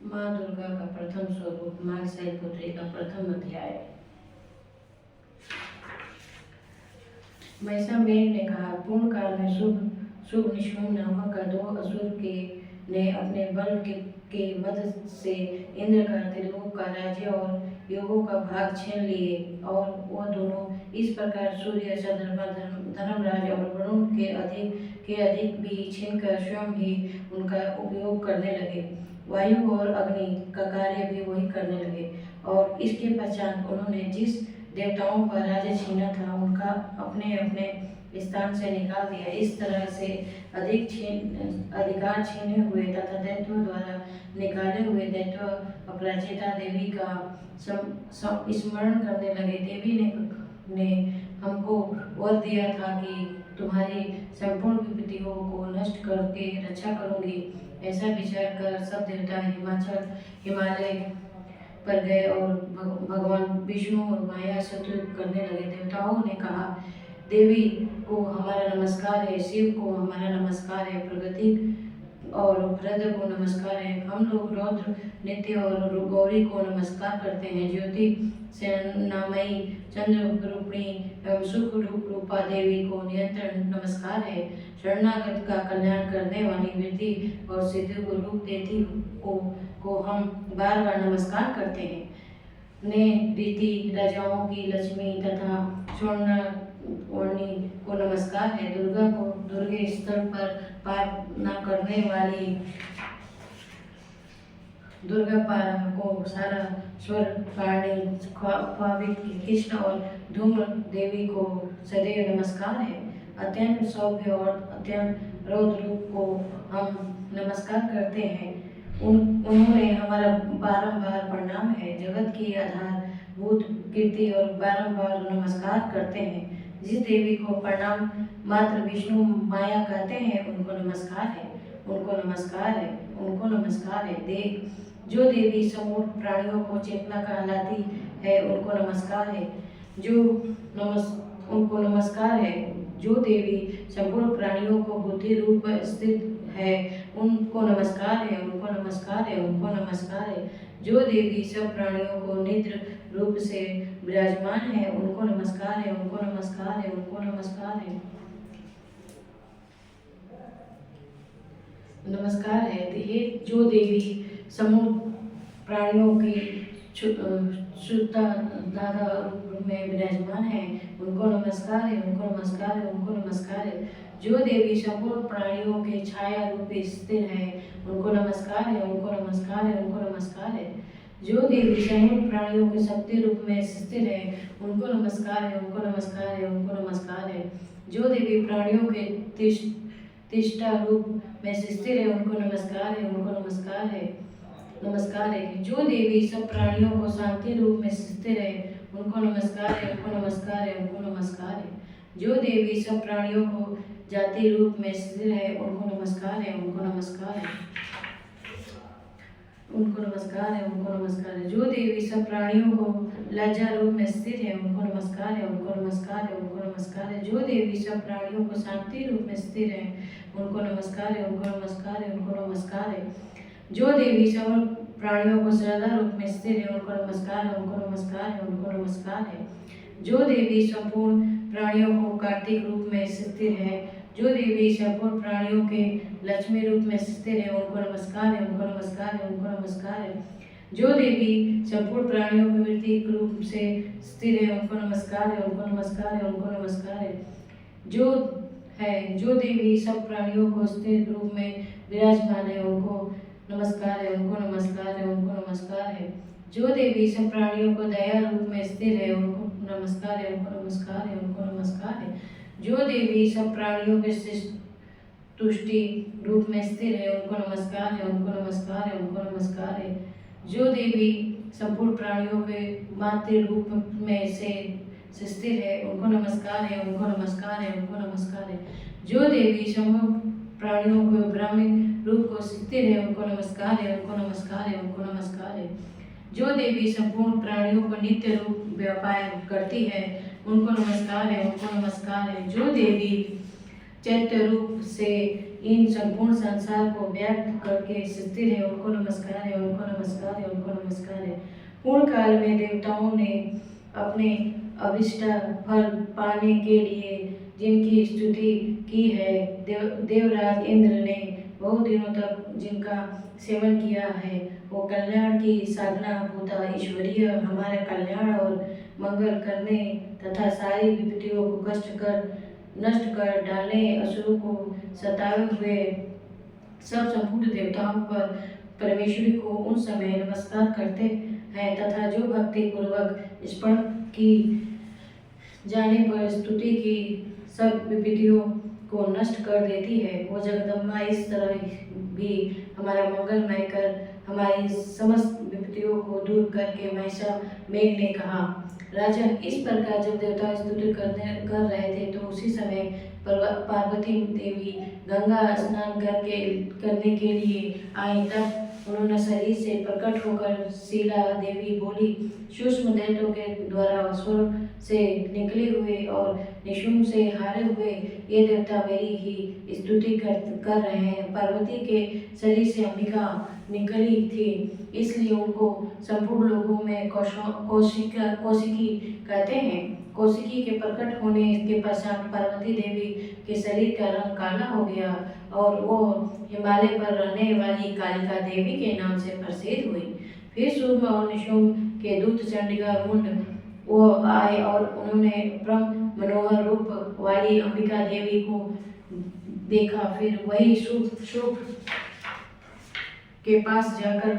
माँ दुर्गा का प्रथम स्वरूप माघ शैलपुत्री का प्रथम अध्याय। महिषामेर ने कहा, पूर्ण काल में शुभ निशुम्भ नामक दो असुर के ने अपने बल के मद से इंद्र का त्रिलोक का राज्य और योगों का भाग छीन लिए, और वह दोनों इस प्रकार सूर्य चंद्रमा धर्मराज और वरुण के अधिक भी छीनकर स्वयं ही उनका उपयोग करने लगे। वायु और अग्नि का कार्य भी वही करने लगे, और इसके पश्चात उन्होंने जिस देवताओं का राज्य छीना था उनका अपने अपने स्थान से निकाल दिया। इस तरह से अधिकार छीने हुए तथा दैत्यों द्वारा निकाले हुए दैत्य अपराजिता देवी का स्मरण करने लगे। देवी ने हमको वर दिया था कि तुम्हारी संपूर्ण विपत्तियों को नष्ट करके रक्षा करूंगी। ऐसा विचार कर सब देवता हिमालय पर गए और भगवान विष्णु और माया स्तुति करने लगे। देवताओं ने कहा, देवी को हमारा नमस्कार है, शिव को हमारा नमस्कार है, प्रगति और भद्र को नमस्कार है। हम लोग रौद्र नित्य और गौरी को नमस्कार करते हैं। ज्योति सेनामयी चंद्र रूपिणी एवं सुख रूपा देवी को नियंत्रण नमस्कार है। शरणागत का कल्याण करने वाली वृद्धि और सिद्धि को रूप देती को हम बार बार नमस्कार करते हैं। ने रीति राजाओं की लक्ष्मी तथा स्वर्णवर्णी को नमस्कार है। दुर्गा को दुर्गे स्तर पर पार न करने वाली दुर्गा पारा को सारा स्वर पाणी स्वाभाविक कृष्ण और धूम्र देवी को सदैव नमस्कार है। अत्यंत सौभ्य और अत्यंत रौद्र रूप को हम नमस्कार करते हैं। उन्होंने हमारा बारंबार प्रणाम है। जगत की आधारभूत कीर्ति और बारंबार नमस्कार करते हैं। जिस देवी को प्रणाम मात्र विष्णु माया कहते हैं उनको नमस्कार है, उनको नमस्कार है, उनको नमस्कार है। जो देवी समूह प्राणियों को चेतना कहलाती है उनको नमस्कार है, उनको नमस्कार है। जो देवी संपूर्ण प्राणियों को बुद्धि रूप स्थित है उनको नमस्कार है, उनको नमस्कार है, उनको नमस्कार है। जो देवी सब प्राणियों को निद्र रूप से विराजमान है उनको नमस्कार है, उनको नमस्कार है, उनको नमस्कार है, नमस्कार है। ये जो देवी समूह प्राणियों की शुद्धता दादा रूप में विराजमान है उनको नमस्कार है, उनको नमस्कार है, उनको नमस्कार है। जो देवी संपूर्ण प्राणियों के छाया रूप स्थिर है उनको नमस्कार है, उनको नमस्कार है, उनको नमस्कार है। जो देवी समूह प्राणियों के शक्ति रूप में स्थिर है उनको नमस्कार है, उनको नमस्कार है, उनको नमस्कार है। जो देवी प्राणियों के तिष्ठा रूप में स्थिर है उनको नमस्कार है, उनको नमस्कार है, नमस्कार है। जो देवी सब प्राणियों को शांति रूप में स्थिर है उनको नमस्कार है, उनको नमस्कार है, उनको नमस्कार है। जो देवी सब प्राणियों को जाति रूप में स्थिर है उनको नमस्कार है, उनको नमस्कार है, उनको नमस्कार है, उनको नमस्कार है। जो देवी सब प्राणियों को लज्जा रूप में स्थिर है उनको नमस्कार है, उनको नमस्कार है, उनको नमस्कार है। जो देवी सब प्राणियों को शांति रूप में स्थिर है उनको नमस्कार है, उनको नमस्कार है, उनको नमस्कार है। जो देवी सब प्राणियों को श्रद्धा रूप में स्थिर है उनको नमस्कार है, उनको नमस्कार है, उनको नमस्कार है। जो देवी संपूर्ण प्राणियों को कार्तिक रूप में स्थिर है, जो देवी संपूर्ण प्राणियों के लक्ष्मी रूप में स्थिर है उनको नमस्कार है, उनको नमस्कार है, उनको नमस्कार है। जो देवी संपूर्ण प्राणियों के वृत्तिक रूप से स्थिर है उनको नमस्कार है, उनको नमस्कार है, उनको नमस्कार है। जो देवी सब प्राणियों को स्थिर रूप में विराजमान है उनको नमस्कार है, उनको नमस्कार है, उनको नमस्कार है। जो देवी सब प्राणियों को दया रूप में स्थिर है उनको नमस्कार है, उनको नमस्कार है, उनको नमस्कार है। जो देवी सब प्राणियों के तुष्टि रूप में स्थिर है उनको नमस्कार है, उनको नमस्कार है, उनको नमस्कार है। जो देवी संपूर्ण प्राणियों के मातृ रूप में से स्थिर है उनको नमस्कार है, उनको नमस्कार है, उनको नमस्कार है। जो देवी समूह प्राणियों को ब्राह्मण रूप को स्थिर है उनको नमस्कार है, उनको नमस्कार है, उनको नमस्कार है। जो देवी संपूर्ण प्राणियों को नित्य रूप व्यापार करती है उनको नमस्कार है, उनको नमस्कार है। जो देवी चैत्य रूप से इन संपूर्ण संसार को व्याप्त करके स्थिर है, उनको नमस्कार है, उनको नमस्कार है, उनको नमस्कार है। पूर्ण काल में देवताओं ने अपने अभिष्ट फल पाने के लिए जिनकी स्तुति की है, देवराज इंद्र ने बहुत दिनों तक जिनका सेवन किया है, वो कल्याण की साधना भूता ईश्वरीय हमारा कल्याण और मंगल करने तथा सारी विपत्तियों को नष्ट कर डालने, असुरों को सताए हुए सब संपूर्ण देवताओं पर परमेश्वरी को उन समय नमस्कार करते हैं तथा जो भक्ति पूर्वक स्मरण की जाने पर स्तुति की सब विपत्तियों को नष्ट कर देती है, वो जगदम्बा इस तरह भी हमारा मंगलमय कर हमारी समस्त विपत्तियों को दूर करके महिषा मेघ ने कहा। राजन, इस प्रकार जब देवता स्तुति कर रहे थे तो उसी समय पार्वती देवी गंगा स्नान करने के लिए आई। तब उन्होंने शरीर से प्रकट होकर शीला देवी बोली, सूक्ष्म दैत्यों के द्वारा स्वर से निकले हुए और निशुंभ से हारे हुए ये देवता मेरी ही स्तुति कर रहे हैं। पार्वती के शरीर से अंबिका निकली थी, इसलिए उनको संपूर्ण लोगों में कौशिकी कहते हैं। कौशिकी के प्रकट होने के पश्चात पार्वती देवी के शरीर का रंग काला हो गया और वो हिमालय पर रहने वाली कालिका देवी के नाम से प्रसिद्ध हुई। फिर सूर्य और निशुंभ के दूत चंडिका मुंड वो आए और उन्होंने परम मनोहर रूप वाली अंबिका देवी को देखा। फिर वही शुभ के पास जाकर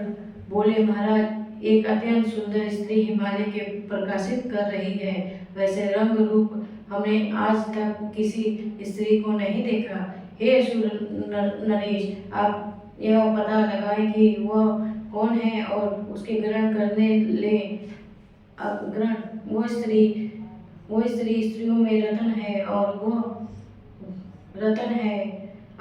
बोले, महाराज, एक अत्यंत सुंदर स्त्री हिमालय के प्रकाशित कर रही है। वैसे रंग रूप हमने आज तक किसी स्त्री को नहीं देखा। हे असुर नरेश, आप यह पता लगाएं कि वह कौन है और उसके ग्रहण करने ले। ग्रहण वो स्त्री स्त्रियों में रतन है और वह रतन है।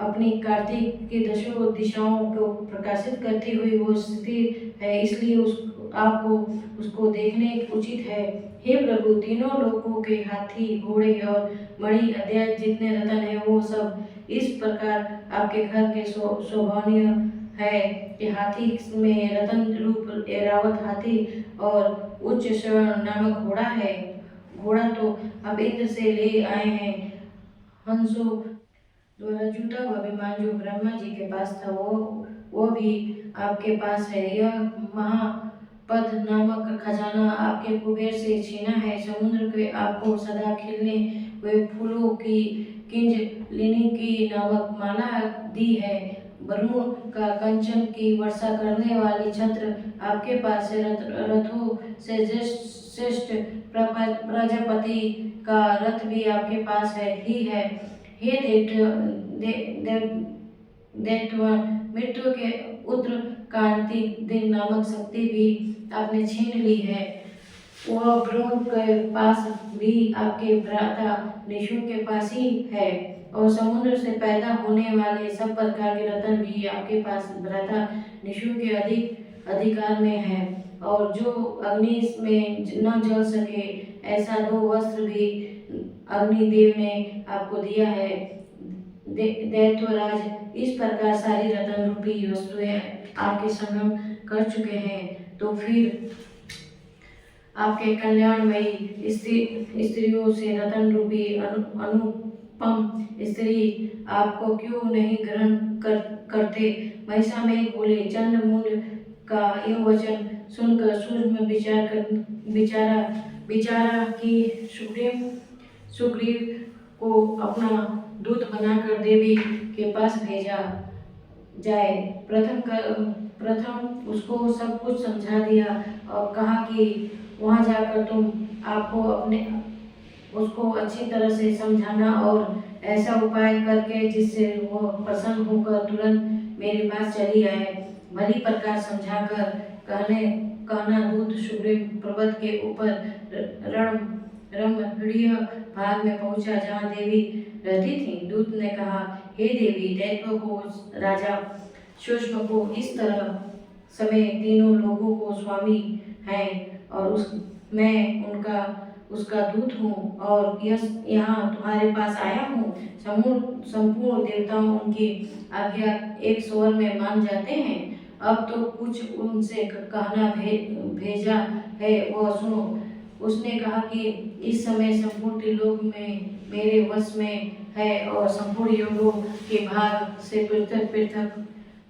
अपनी कार्तिक के दशों दिशाओं को प्रकाशित करती हुई वो स्थिर है, इसलिए आपको उसको देखने उचित है। हे प्रभु, तीनों लोकों के हाथी, घोड़े और मणि अध्याय जितने रतन है वो सब इस प्रकार आपके घर के शोभनीय है कि हाथी में रतन रूप ऐरावत हाथी और उच्च श्रवण नामक घोड़ा है। घोड़ा तो आप इंद्र से ले आए हैं। हंसों द्वारा जूता हुआ विमान जो ब्रह्मा जी के पास था वो भी आपके पास है। यह महापद नामक खजाना आपके कुबेर से छीना है। समुद्र के आपको सदा खिलने हुए फूलों की किंज लिनी की नामक माला दी है। वरुण का कंचन की वर्षा करने वाली छत्र आपके पास है। रथों से श्रेष्ठ प्रजापति का रथ भी आपके पास ही है। हे दैत्य, मृत्यु के उद्र कांति दिन नामक शक्ति भी आपने छीन ली है। वह भ्रूण के पास भी आपके भ्राता निशुंभ के पास ही है और समुद्र से पैदा होने वाले सब प्रकार के रत्न भी आपके पास भ्राता निशुंभ के अधिकार में है। और जो अग्नि में न जल सके ऐसा 2 वस्त्र भी अग्निदेव ने आपको दिया है। दैत्यराज, इस प्रकार सारी रतन रूपी वस्तुएं आपके संगम कर चुके हैं, तो फिर आपके कल्याणमयी स्त्रियों से रतन रूपी अनुपम स्त्री आपको क्यों नहीं ग्रहण करते। महिषा में बोले, चंड मुंड का यह वचन सुनकर सूक्ष्म विचारा कि सुग्रीव को अपना दूत बनाकर देवी के पास भेजा जाए। प्रथम उसको सब कुछ समझा दिया और कहा कि वहां जाकर तुम आपको उसको अच्छी तरह से समझाना और ऐसा उपाय करके जिससे वो प्रसन्न होकर तुरंत मेरे पास चली आए। भली प्रकार समझाकर कहना दूत सुग्रीव पर्वत के ऊपर रमणीय भाग में पहुंचा जहाँ देवी रहती थी। दूत ने कहा, हे देवी, दैत्यों को राजा सूक्ष्म को इस तरह समय तीनों लोगों को स्वामी हैं और मैं उनका उसका दूत हूँ और यहाँ तुम्हारे पास आया हूँ। संपूर्ण देवताओं उनकी आज्ञा एक स्वर में मान जाते हैं। अब तो कुछ उनसे कहना भेजा है, वह सुनो। उसने कहा कि इस समय संपूर्ण त्रिलोक में मेरे वश में है और संपूर्ण युगों के भाग से पृथक पृथक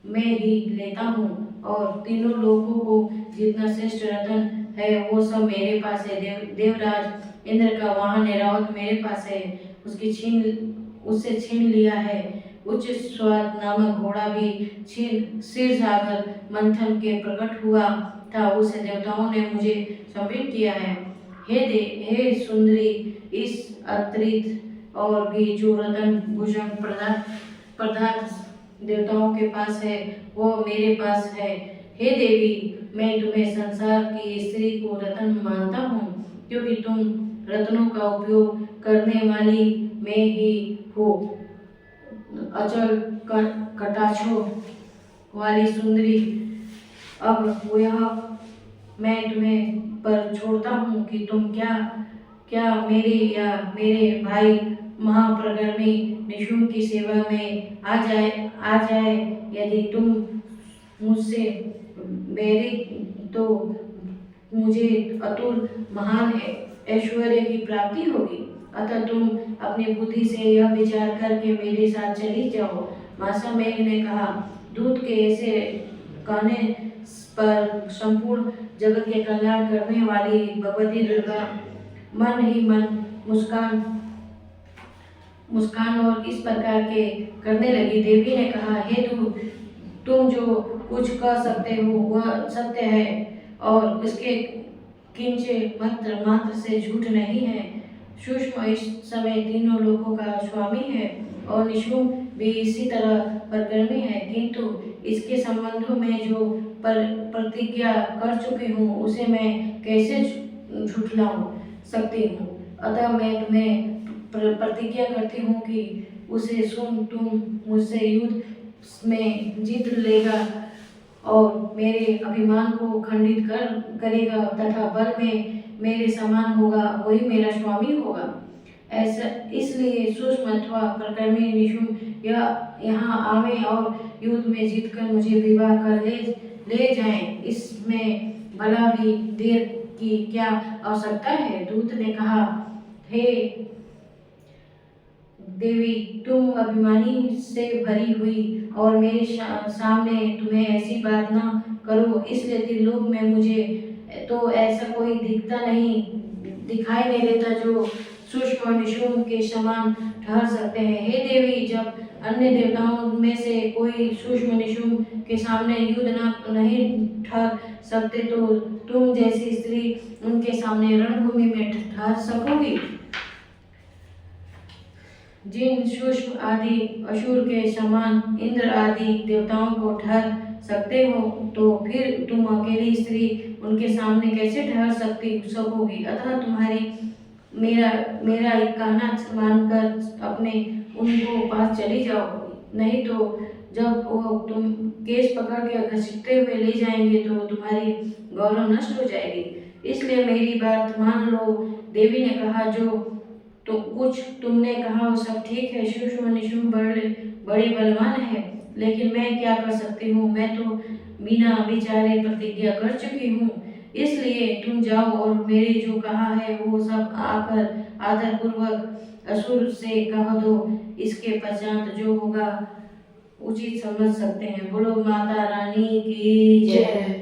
मैं ही लेता हूँ, और तीनों लोगों को जितना श्रेष्ठ रतन है वो सब मेरे पास है। देवराज इंद्र का वाहन ऐरावत मेरे पास है, उससे छीन लिया है। उच्च स्वाद नामक घोड़ा भी क्षीर सागर मंथन के प्रकट हुआ था, उसे देवताओं ने मुझे समर्पित किया है। हे सुंदरी, इस अतिरिक्त और भी जो रतन भूषण पदार्थ देवताओं के पास है वो मेरे पास है। हे देवी, मैं तुम्हें संसार की स्त्री को रत्न मानता हूँ, क्योंकि तुम रत्नों का उपयोग करने वाली मैं ही हो। अचल कटाक्षों वाली सुंदरी, अब यह मैं तुम्हें पर छोड़ता हूँ कि तुम क्या मेरे या मेरे भाई महाप्रगर्मी निशुम्भ की सेवा में आ जाए। यदि तुम मुझसे मेरे तो मुझे अतुल महान ऐश्वर्य की प्राप्ति होगी। अतः तुम अपनी बुद्धि से यह विचार करके मेरे साथ चली जाओ। मासा मेघ ने कहा, दूत के ऐसे कहने पर संपूर्ण जगत के कल्याण करने वाली भगवती दुर्गा मन ही मन मुस्कान और इस प्रकार के करने लगी। देवी ने कहा, हे दूत, तुम जो कुछ कह सकते हो वह सत्य है और इसके किंचित मात्र से झूठ नहीं है। सूक्ष्म इस समय तीनों लोगों का स्वामी है और निशुम्भ भी इसी तरह परकर्मी है, किंतु इसके संबंधों में जो प्रतिज्ञा कर चुकी हूँ उसे मैं कैसे झुठला सकती हूँ। अतः मैं तुम्हें प्रतिज्ञा करती हूँ कि उसे सुन तुम मुझसे युद्ध में जीत लेगा और मेरे अभिमान को खंडित करेगा तथा बल में मेरे समान होगा, वही मेरा स्वामी होगा। ऐसा इसलिए सूक्ष्म अथवा प्रकर्मी निशुम्भ यहाँ आवे और युद्ध में जीतकर मुझे विवाह कर ले जाएं। इसमें भला भी देर की क्या आवश्यकता है। दूत ने कहा, हे देवी, तुम अभिमानी से भरी हुई और मेरे सामने तुम्हें ऐसी बात ना करो, इसलिए त्रिलोक में मुझे तो ऐसा कोई दिखाई नहीं देता जो सूक्ष्म और निशुम्भ के समान ठहर सकते हैं। हे देवी, जब अन्य देवताओं में से कोई सूक्ष्म निशुम्भ के सामने युद्ध नहीं ठहर सकते तो तुम जैसी स्त्री उनके सामने रणभूमि में ठहर सकोगी। जिन सूक्ष्म आदि असुर के समान इंद्र आदि देवताओं को ठहर सकते हो, तो फिर तुम अकेली स्त्री उनके सामने कैसे ठहर सकोगी। अतः तुम्हारी मेरा कहना मानकर अपने उनको पास चली जाओ, नहीं तो जब वो तुम केस पकड़ के घसीटते हुए ले जाएंगे तो तुम्हारी गौरव नष्ट हो जाएगी। इसलिए मेरी बात मान लो। देवी ने कहा, जो तो कुछ तुमने कहा वो सब ठीक है। सूक्ष्म निशुम्भ बड़े बलवान है, लेकिन मैं क्या कर सकती हूँ। मैं तो बिना विचारे प्रतिज्ञा कर चुकी हूँ। इसलिए तुम जाओ और मेरे जो कहा है वो सब आकर आदर पूर्वक असुर से कह दो। इसके पश्चात जो होगा उचित समझ सकते हैं। बोलो माता रानी की जय।